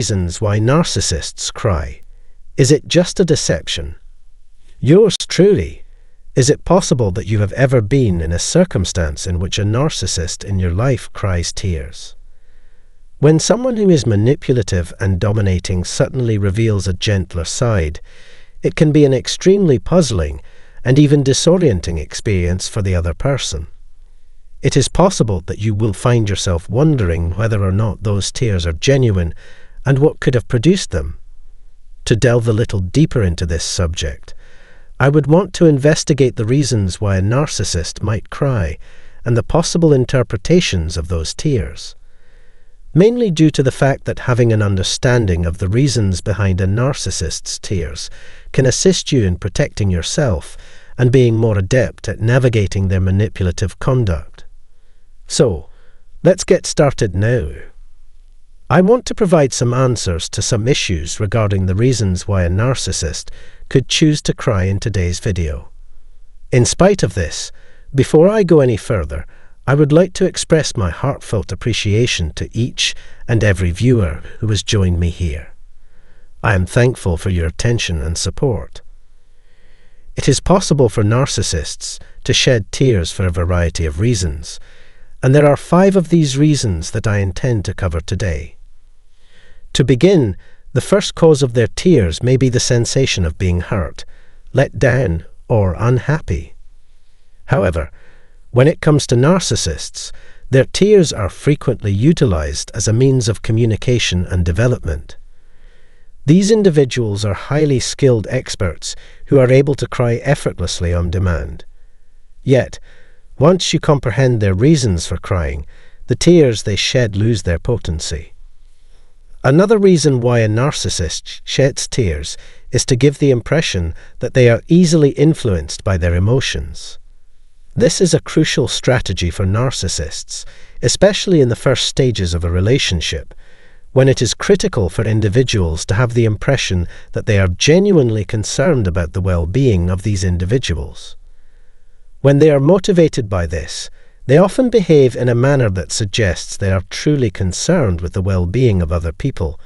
Reasons why narcissists cry. Is it just a deception? Yours truly. Is it possible that you have ever been in a circumstance in which a narcissist in your life cries tears? When someone who is manipulative and dominating suddenly reveals a gentler side, it can be an extremely puzzling and even disorienting experience for the other person. It is possible that you will find yourself wondering whether or not those tears are genuine and what could have produced them. To delve a little deeper into this subject, I would want to investigate the reasons why a narcissist might cry and the possible interpretations of those tears. Mainly due to the fact that having an understanding of the reasons behind a narcissist's tears can assist you in protecting yourself and being more adept at navigating their manipulative conduct. So, let's get started now. I want to provide some answers to some issues regarding the reasons why a narcissist could choose to cry in today's video. In spite of this, before I go any further, I would like to express my heartfelt appreciation to each and every viewer who has joined me here. I am thankful for your attention and support. It is possible for narcissists to shed tears for a variety of reasons, and there are 5 of these reasons that I intend to cover today. To begin, the first cause of their tears may be the sensation of being hurt, let down, or unhappy. However, when it comes to narcissists, their tears are frequently utilized as a means of communication and development. These individuals are highly skilled experts who are able to cry effortlessly on demand. Yet, once you comprehend their reasons for crying, the tears they shed lose their potency. Another reason why a narcissist sheds tears is to give the impression that they are easily influenced by their emotions. This is a crucial strategy for narcissists, especially in the first stages of a relationship, when it is critical for individuals to have the impression that they are genuinely concerned about the well-being of these individuals. When they are motivated by this, they often behave in a manner that suggests they are truly concerned with the well-being of other people,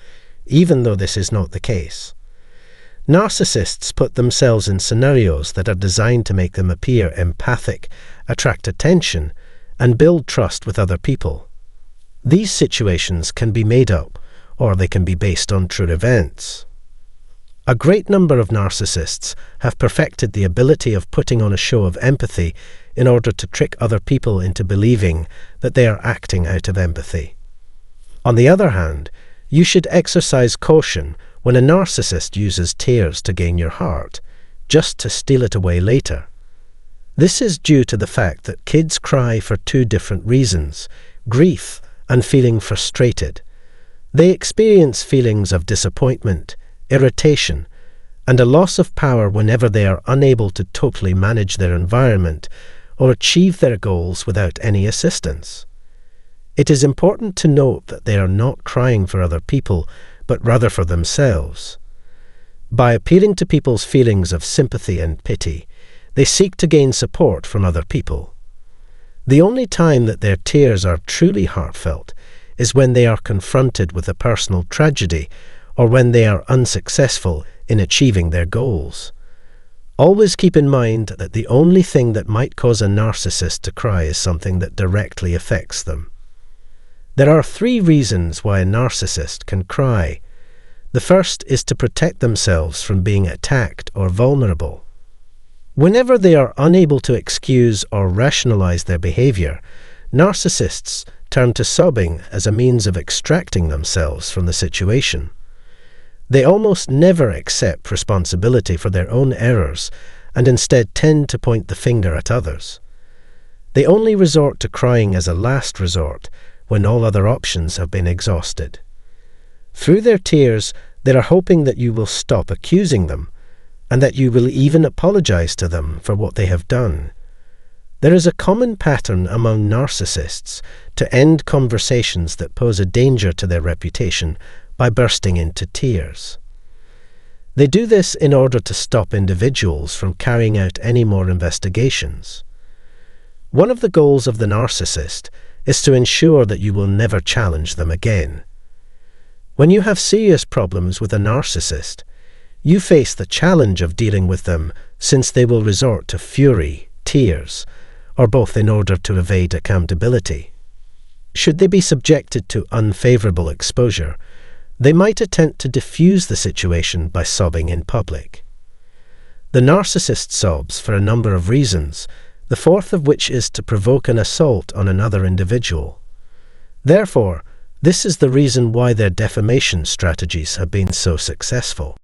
even though this is not the case. Narcissists put themselves in scenarios that are designed to make them appear empathic, attract attention, and build trust with other people. These situations can be made up, or they can be based on true events. A great number of narcissists have perfected the ability of putting on a show of empathy in order to trick other people into believing that they are acting out of empathy. On the other hand, you should exercise caution when a narcissist uses tears to gain your heart, just to steal it away later. This is due to the fact that kids cry for 2 different reasons: grief and feeling frustrated. They experience feelings of disappointment, irritation, and a loss of power whenever they are unable to totally manage their environment or achieve their goals without any assistance. It is important to note that they are not crying for other people, but rather for themselves. By appealing to people's feelings of sympathy and pity, they seek to gain support from other people. The only time that their tears are truly heartfelt is when they are confronted with a personal tragedy or when they are unsuccessful in achieving their goals. Always keep in mind that the only thing that might cause a narcissist to cry is something that directly affects them. There are 3 reasons why a narcissist can cry. The first is to protect themselves from being attacked or vulnerable. Whenever they are unable to excuse or rationalize their behavior, narcissists turn to sobbing as a means of extracting themselves from the situation. They almost never accept responsibility for their own errors and instead tend to point the finger at others. They only resort to crying as a last resort when all other options have been exhausted. Through their tears, they are hoping that you will stop accusing them and that you will even apologize to them for what they have done. There is a common pattern among narcissists to end conversations that pose a danger to their reputation by bursting into tears. They do this in order to stop individuals from carrying out any more investigations. One of the goals of the narcissist is to ensure that you will never challenge them again. When you have serious problems with a narcissist, you face the challenge of dealing with them, since they will resort to fury, tears, or both in order to evade accountability. Should they be subjected to unfavorable exposure, they might attempt to diffuse the situation by sobbing in public. The narcissist sobs for a number of reasons, the fourth of which is to provoke an assault on another individual. Therefore, this is the reason why their defamation strategies have been so successful.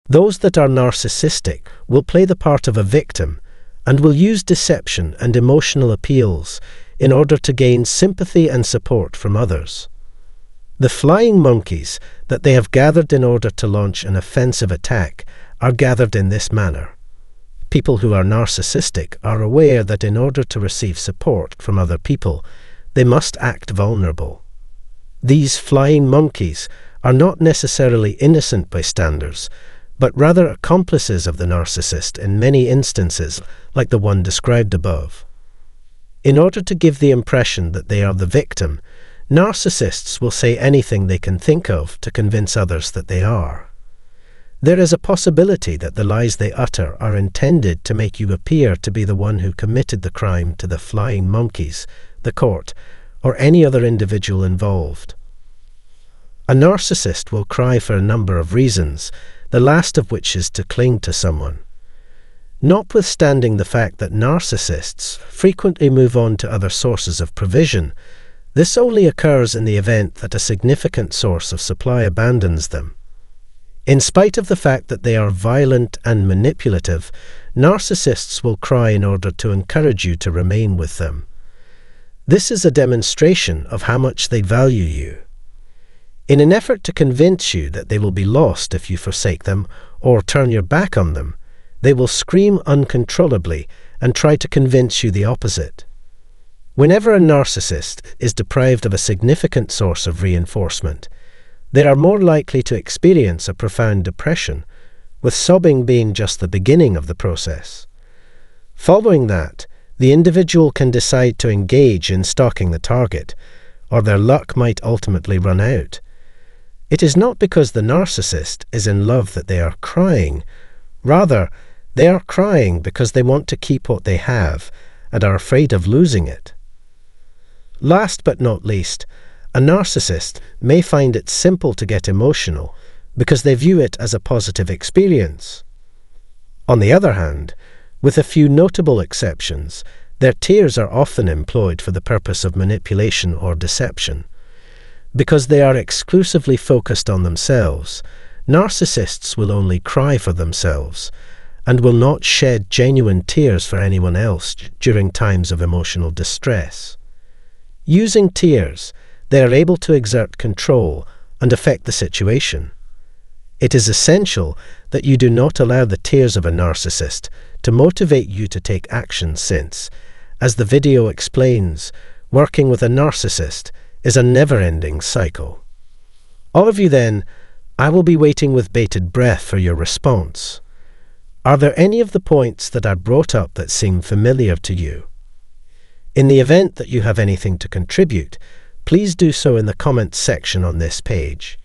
Those that are narcissistic will play the part of a victim and will use deception and emotional appeals in order to gain sympathy and support from others. The flying monkeys that they have gathered in order to launch an offensive attack are gathered in this manner. People who are narcissistic are aware that in order to receive support from other people, they must act vulnerable. These flying monkeys are not necessarily innocent bystanders, but rather accomplices of the narcissist in many instances, like the one described above. In order to give the impression that they are the victim, narcissists will say anything they can think of to convince others that they are. There is a possibility that the lies they utter are intended to make you appear to be the one who committed the crime to the flying monkeys, the court, or any other individual involved. A narcissist will cry for a number of reasons, the last of which is to cling to someone. Notwithstanding the fact that narcissists frequently move on to other sources of provision, this only occurs in the event that a significant source of supply abandons them. In spite of the fact that they are violent and manipulative, narcissists will cry in order to encourage you to remain with them. This is a demonstration of how much they value you. In an effort to convince you that they will be lost if you forsake them or turn your back on them, they will scream uncontrollably and try to convince you the opposite. Whenever a narcissist is deprived of a significant source of reinforcement, they are more likely to experience a profound depression, with sobbing being just the beginning of the process. Following that, the individual can decide to engage in stalking the target, or their luck might ultimately run out. It is not because the narcissist is in love that they are crying. Rather, they are crying because they want to keep what they have and are afraid of losing it. Last but not least, a narcissist may find it simple to get emotional because they view it as a positive experience. On the other hand, with a few notable exceptions, their tears are often employed for the purpose of manipulation or deception. Because they are exclusively focused on themselves, narcissists will only cry for themselves and will not shed genuine tears for anyone else during times of emotional distress. Using tears, they are able to exert control and affect the situation. It is essential that you do not allow the tears of a narcissist to motivate you to take action since, as the video explains, working with a narcissist is a never-ending cycle. All of you then, I will be waiting with bated breath for your response. Are there any of the points that I brought up that seem familiar to you? In the event that you have anything to contribute, please do so in the comments section on this page.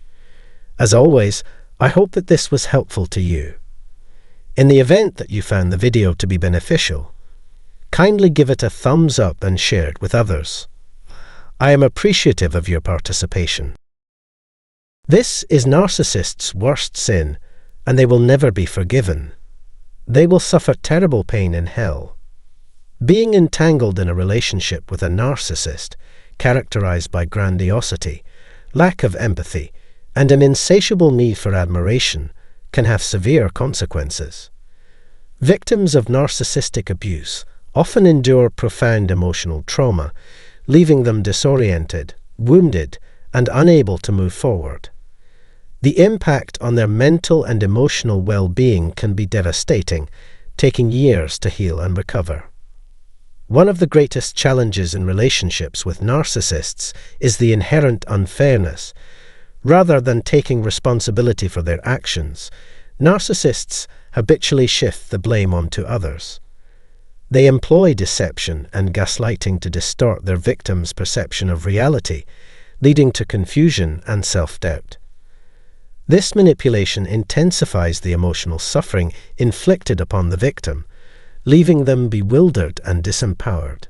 As always, I hope that this was helpful to you. In the event that you found the video to be beneficial, kindly give it a thumbs up and share it with others. I am appreciative of your participation. This is narcissists' worst sin, and they will never be forgiven. They will suffer terrible pain in hell. Being entangled in a relationship with a narcissist, characterized by grandiosity, lack of empathy, and an insatiable need for admiration, can have severe consequences. Victims of narcissistic abuse often endure profound emotional trauma, leaving them disoriented, wounded, and unable to move forward. The impact on their mental and emotional well-being can be devastating, taking years to heal and recover. One of the greatest challenges in relationships with narcissists is the inherent unfairness. Rather than taking responsibility for their actions, narcissists habitually shift the blame onto others. They employ deception and gaslighting to distort their victims' perception of reality, leading to confusion and self-doubt. This manipulation intensifies the emotional suffering inflicted upon the victim, leaving them bewildered and disempowered.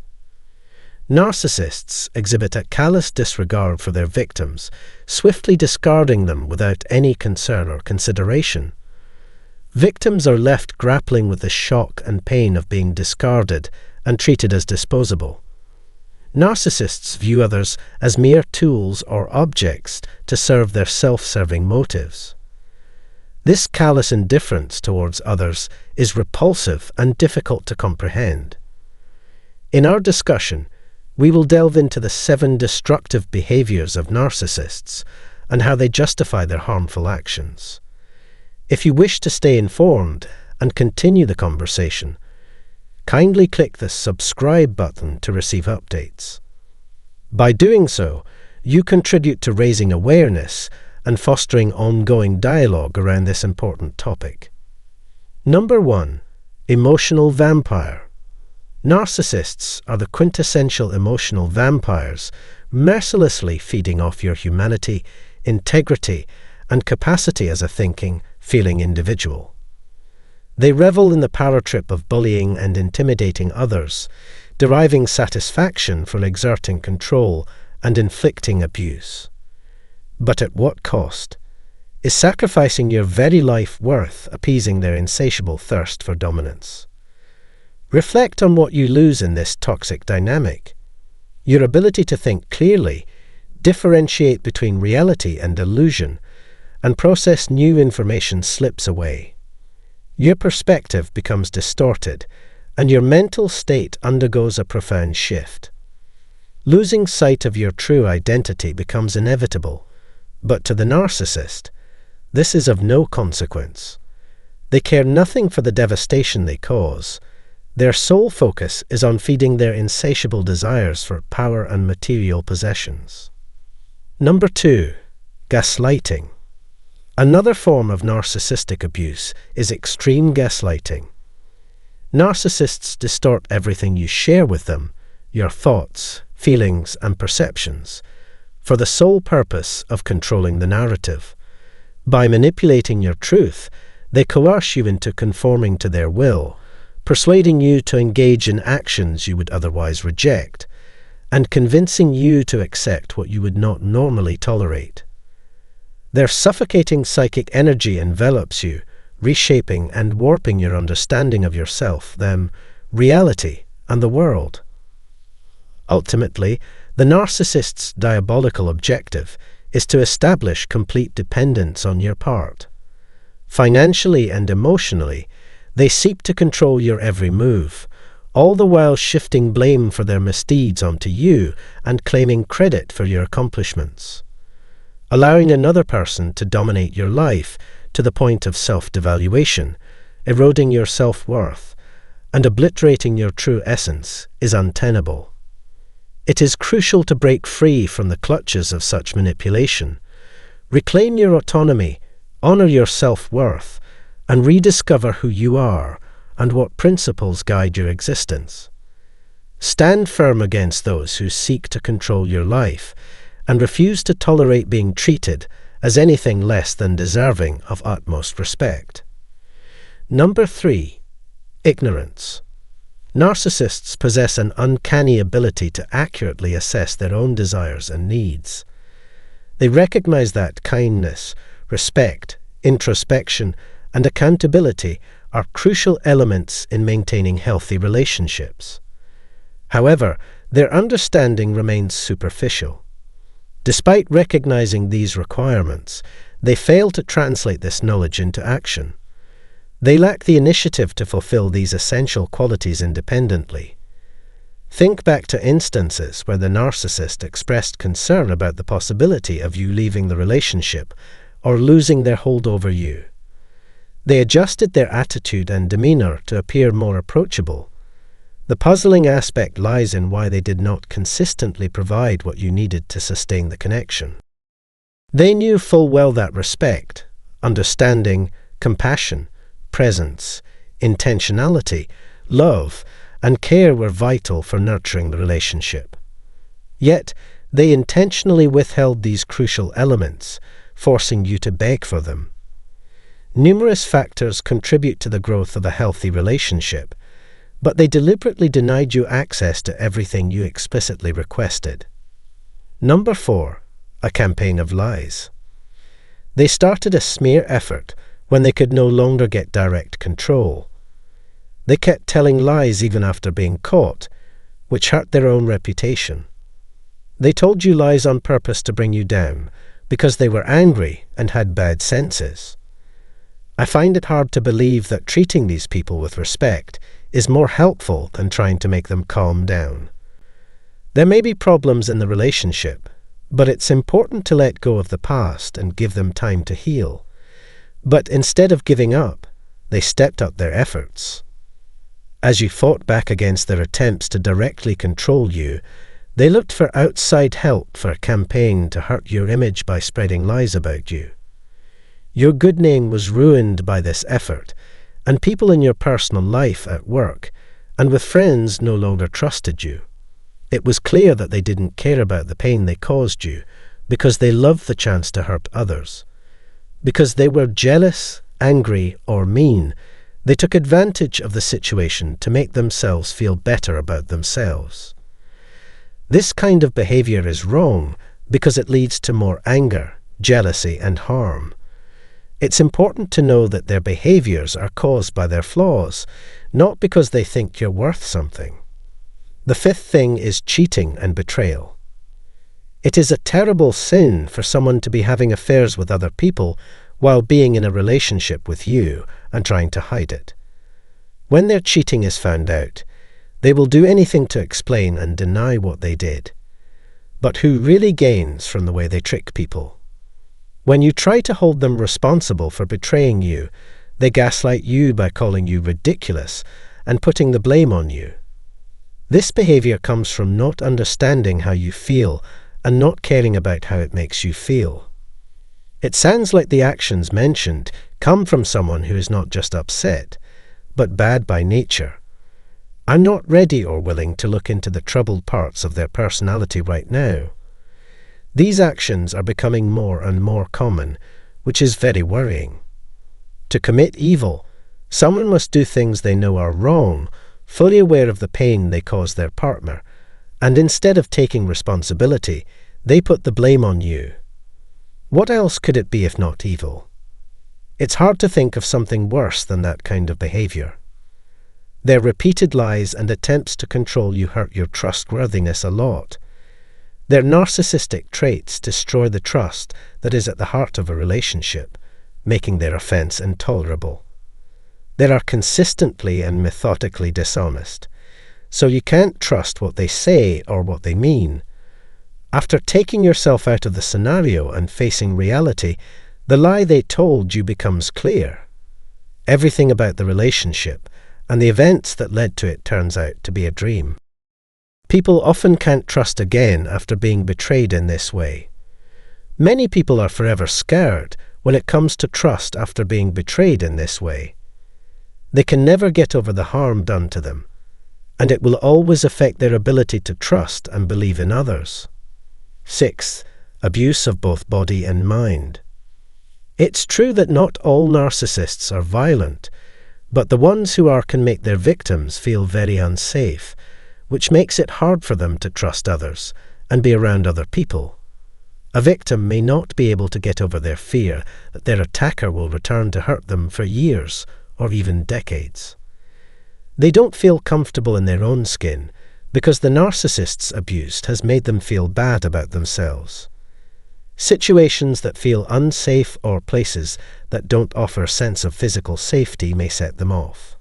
Narcissists exhibit a callous disregard for their victims, swiftly discarding them without any concern or consideration. Victims are left grappling with the shock and pain of being discarded and treated as disposable. Narcissists view others as mere tools or objects to serve their self-serving motives. This callous indifference towards others is repulsive and difficult to comprehend. In our discussion, we will delve into the 7 destructive behaviors of narcissists and how they justify their harmful actions. If you wish to stay informed and continue the conversation, kindly click the subscribe button to receive updates. By doing so, you contribute to raising awareness and fostering ongoing dialogue around this important topic. Number 1. Emotional vampire. Narcissists are the quintessential emotional vampires, mercilessly feeding off your humanity, integrity, and capacity as a thinking, feeling individual. They revel in the power trip of bullying and intimidating others, deriving satisfaction from exerting control and inflicting abuse. But at what cost? Is sacrificing your very life worth appeasing their insatiable thirst for dominance? Reflect on what you lose in this toxic dynamic. Your ability to think clearly, differentiate between reality and illusion, and process new information slips away. Your perspective becomes distorted, and your mental state undergoes a profound shift. Losing sight of your true identity becomes inevitable, but to the narcissist, this is of no consequence. They care nothing for the devastation they cause. Their sole focus is on feeding their insatiable desires for power and material possessions. Number 2. Gaslighting. Another form of narcissistic abuse is extreme gaslighting. Narcissists distort everything you share with them, your thoughts, feelings, and perceptions, for the sole purpose of controlling the narrative. By manipulating your truth, they coerce you into conforming to their will, persuading you to engage in actions you would otherwise reject, and convincing you to accept what you would not normally tolerate. Their suffocating psychic energy envelops you, reshaping and warping your understanding of yourself, them, reality, and the world. Ultimately, the narcissist's diabolical objective is to establish complete dependence on your part. Financially and emotionally, they seek to control your every move, all the while shifting blame for their misdeeds onto you and claiming credit for your accomplishments. Allowing another person to dominate your life to the point of self-devaluation, eroding your self-worth, and obliterating your true essence is untenable. It is crucial to break free from the clutches of such manipulation. Reclaim your autonomy, honor your self-worth, and rediscover who you are and what principles guide your existence. Stand firm against those who seek to control your life and refuse to tolerate being treated as anything less than deserving of utmost respect. Number 3. Ignorance. Narcissists possess an uncanny ability to accurately assess their own desires and needs. They recognize that kindness, respect, introspection, and accountability are crucial elements in maintaining healthy relationships. However, their understanding remains superficial. Despite recognizing these requirements, they fail to translate this knowledge into action. They lack the initiative to fulfill these essential qualities independently. Think back to instances where the narcissist expressed concern about the possibility of you leaving the relationship or losing their hold over you. They adjusted their attitude and demeanor to appear more approachable. The puzzling aspect lies in why they did not consistently provide what you needed to sustain the connection. They knew full well that respect, understanding, compassion, presence, intentionality, love, and care were vital for nurturing the relationship. Yet, they intentionally withheld these crucial elements, forcing you to beg for them. Numerous factors contribute to the growth of a healthy relationship, but they deliberately denied you access to everything you explicitly requested. Number 4, a campaign of lies. They started a smear effort when they could no longer get direct control. They kept telling lies even after being caught, which hurt their own reputation. They told you lies on purpose to bring you down, because they were angry and had bad senses. I find it hard to believe that treating these people with respect is more helpful than trying to make them calm down. There may be problems in the relationship, but it's important to let go of the past and give them time to heal. But instead of giving up, they stepped up their efforts. As you fought back against their attempts to directly control you, they looked for outside help for a campaign to hurt your image by spreading lies about you. Your good name was ruined by this effort, and people in your personal life, at work, and with friends no longer trusted you. It was clear that they didn't care about the pain they caused you, because they loved the chance to hurt others. Because they were jealous, angry, or mean, they took advantage of the situation to make themselves feel better about themselves. This kind of behavior is wrong because it leads to more anger, jealousy, and harm. It's important to know that their behaviors are caused by their flaws, not because they think you're worth something. The 5th thing is cheating and betrayal. It is a terrible sin for someone to be having affairs with other people while being in a relationship with you and trying to hide it. When their cheating is found out, they will do anything to explain and deny what they did. But who really gains from the way they trick people? When you try to hold them responsible for betraying you, they gaslight you by calling you ridiculous and putting the blame on you. This behavior comes from not understanding how you feel and not caring about how it makes you feel. It sounds like the actions mentioned come from someone who is not just upset, but bad by nature. I'm not ready or willing to look into the troubled parts of their personality right now. These actions are becoming more and more common, which is very worrying. To commit evil, someone must do things they know are wrong, fully aware of the pain they cause their partner, and instead of taking responsibility, they put the blame on you. What else could it be if not evil? It's hard to think of something worse than that kind of behavior. Their repeated lies and attempts to control you hurt your trustworthiness a lot. Their narcissistic traits destroy the trust that is at the heart of a relationship, making their offense intolerable. They are consistently and methodically dishonest, so you can't trust what they say or what they mean. After taking yourself out of the scenario and facing reality, the lie they told you becomes clear. Everything about the relationship and the events that led to it turns out to be a dream. People often can't trust again after being betrayed in this way. Many people are forever scared when it comes to trust after being betrayed in this way. They can never get over the harm done to them, and it will always affect their ability to trust and believe in others. 6th, abuse of both body and mind. It's true that not all narcissists are violent, but the ones who are can make their victims feel very unsafe, which makes it hard for them to trust others and be around other people. A victim may not be able to get over their fear that their attacker will return to hurt them for years or even decades. They don't feel comfortable in their own skin because the narcissist's abuse has made them feel bad about themselves. Situations that feel unsafe or places that don't offer a sense of physical safety may set them off.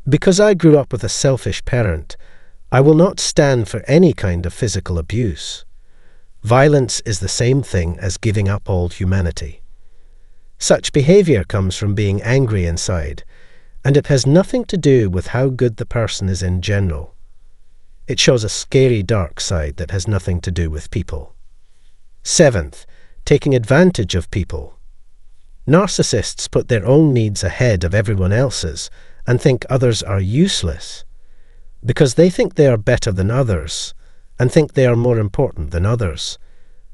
Because I grew up with a selfish parent, I will not stand for any kind of physical abuse. Violence is the same thing as giving up all humanity. Such behavior comes from being angry inside, and it has nothing to do with how good the person is in general. It shows a scary dark side that has nothing to do with people. 7th, taking advantage of people. Narcissists put their own needs ahead of everyone else's and think others are useless. Because they think they are better than others and think they are more important than others,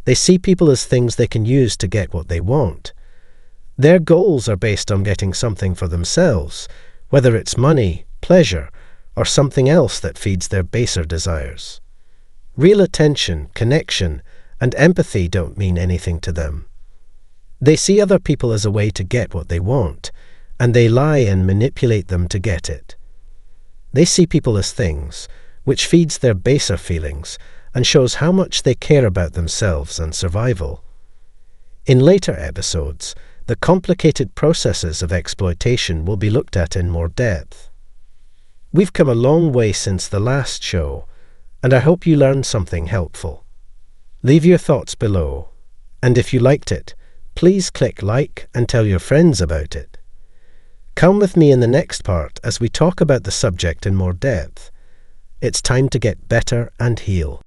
They see people as things they can use to get what they want. Their goals are based on getting something for themselves, whether it's money, pleasure, or something else that feeds their baser desires. Real attention, connection, and empathy don't mean anything to them. They see other people as a way to get what they want, and they lie and manipulate them to get it. They see people as things, which feeds their baser feelings and shows how much they care about themselves and survival. In later episodes, the complicated processes of exploitation will be looked at in more depth. We've come a long way since the last show, and I hope you learned something helpful. Leave your thoughts below, and if you liked it, please click like and tell your friends about it. Come with me in the next part as we talk about the subject in more depth. It's time to get better and heal.